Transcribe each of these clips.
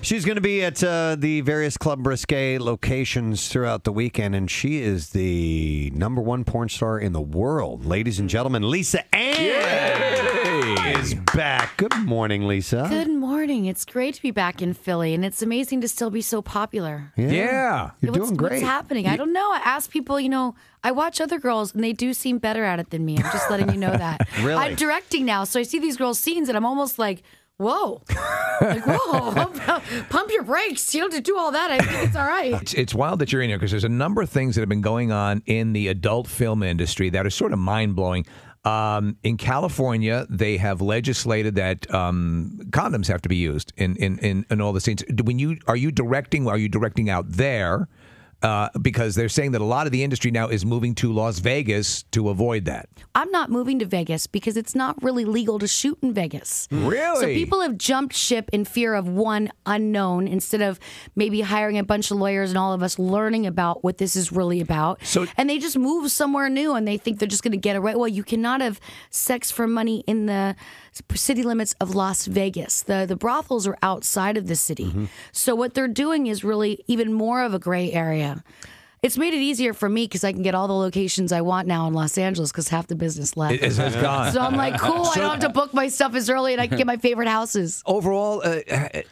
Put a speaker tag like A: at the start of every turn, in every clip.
A: She's going to be at the various Club Risque locations throughout the weekend, and she is the #1 porn star in the world. Ladies and gentlemen, Lisa Ann is back. Good morning, Lisa.
B: Good morning. It's great to be back in Philly, and it's amazing to still be so popular.
A: Yeah. You're doing great.
B: What's happening? I don't know. I ask people, I watch other girls, and they do seem better at it than me. I'm just letting you know that.
A: Really?
B: I'm directing now, so I see these girls' scenes, and I'm almost like, whoa. Pump your brakes. You don't have to do all that. I think it's all right.
C: It's wild that you're in here because there's a number of things that have been going on in the adult film industry that are sort of mind-blowing. In California, they have legislated that condoms have to be used in all the scenes. Are you directing out there? Because they're saying that a lot of the industry now is moving to Las Vegas to avoid that.
B: I'm not moving to Vegas because it's not really legal to shoot in Vegas.
C: Really?
B: So people have jumped ship in fear of one unknown instead of maybe hiring a bunch of lawyers and all of us learning about what this is really about. And they just move somewhere new and they think they're just going to get away. Well, you cannot have sex for money in the city limits of Las Vegas. The brothels are outside of the city. Mm-hmm. So what they're doing is really even more of a gray area. It's made it easier for me because I can get all the locations I want now in Los Angeles because half the business left.
C: It's gone.
B: So I'm like, cool, I don't have to book my stuff as early and I can get my favorite houses.
C: Overall,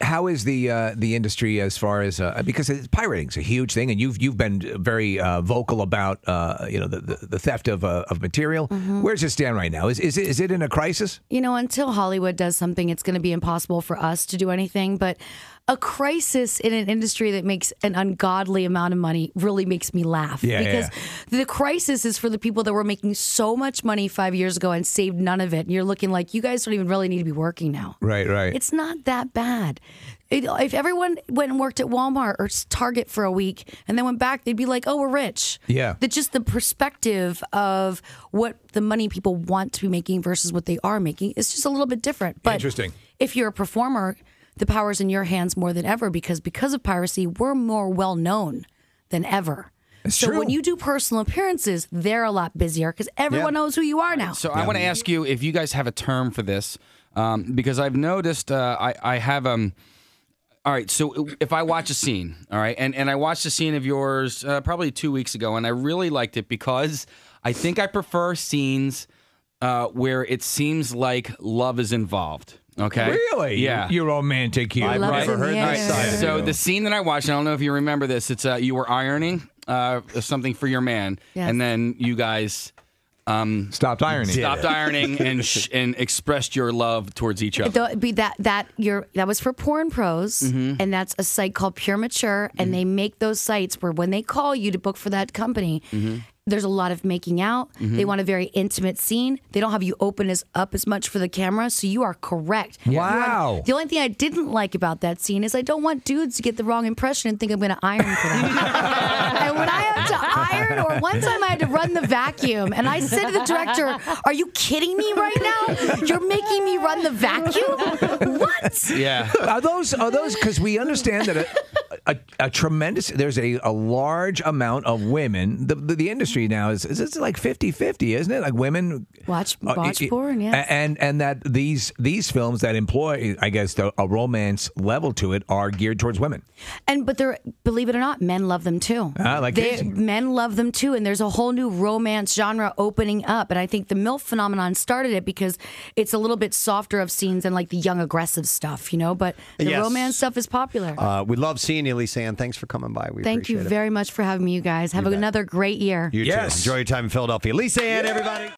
C: how is the industry as far as because pirating's a huge thing, and you've been very vocal about the theft of material. Mm-hmm. Where does it stand right now? Is it in a crisis?
B: Until Hollywood does something, it's going to be impossible for us to do anything. But a crisis in an industry that makes an ungodly amount of money really makes me laugh. Because the crisis is for the people that were making so much money 5 years ago and saved none of it. And you're looking like, you guys don't even really need to be working now.
C: Right.
B: It's not that bad. If everyone went and worked at Walmart or Target for a week and then went back, they'd be like, oh, we're rich.
C: Yeah.
B: Just the perspective of what the money people want to be making versus what they are making is just a little bit different. But
C: interesting.
B: If you're a performer, the power's in your hands more than ever because of piracy, we're more well-known than ever.
C: It's
B: so
C: true.
B: when you do personal appearances, they're a lot busier because everyone knows who you are now.
D: So I want to ask you if you guys have a term for this because I've noticed I have all right, so if I watch a scene, all right, and I watched a scene of yours probably 2 weeks ago, and I really liked it because I think I prefer scenes where it seems like love is involved. Okay.
C: Really?
D: Yeah.
C: You're romantic here.
A: I've never heard that side.
D: So the scene that I watched, I don't know if you remember this. It's you were ironing something for your man, and then you guys
C: stopped ironing,
D: and expressed your love towards each other.
B: That was for porn pros, and that's a site called Pure Mature, and they make those sites where when they call you to book for that company. There's a lot of making out. They want a very intimate scene. They don't have you open up as much for the camera, so you are correct.
C: Wow.
B: The only thing I didn't like about that scene is I don't want dudes to get the wrong impression and think I'm going to iron for them. And when I have to iron, or one time I had to run the vacuum, and I said to the director, "Are you kidding me right now? You're making me run the vacuum? What?"
D: Yeah.
C: Are those because we understand that there's a large amount of women. The industry now is it's like 50-50, isn't it? Like women
B: watch porn, yes.
C: And that these films that employ, I guess, a romance level to it are geared towards women.
B: But believe it or not, men love them too. Men love them too, and there's a whole new romance genre opening up. And I think the MILF phenomenon started it because it's a little bit softer of scenes than like the young aggressive stuff, But the romance stuff is popular.
A: We love seeing you, Lisa Ann. Thanks for coming by.
B: Thank you very much for having me, you guys. Have another great year.
A: You too. Enjoy your time in Philadelphia. Lisa Ann, everybody.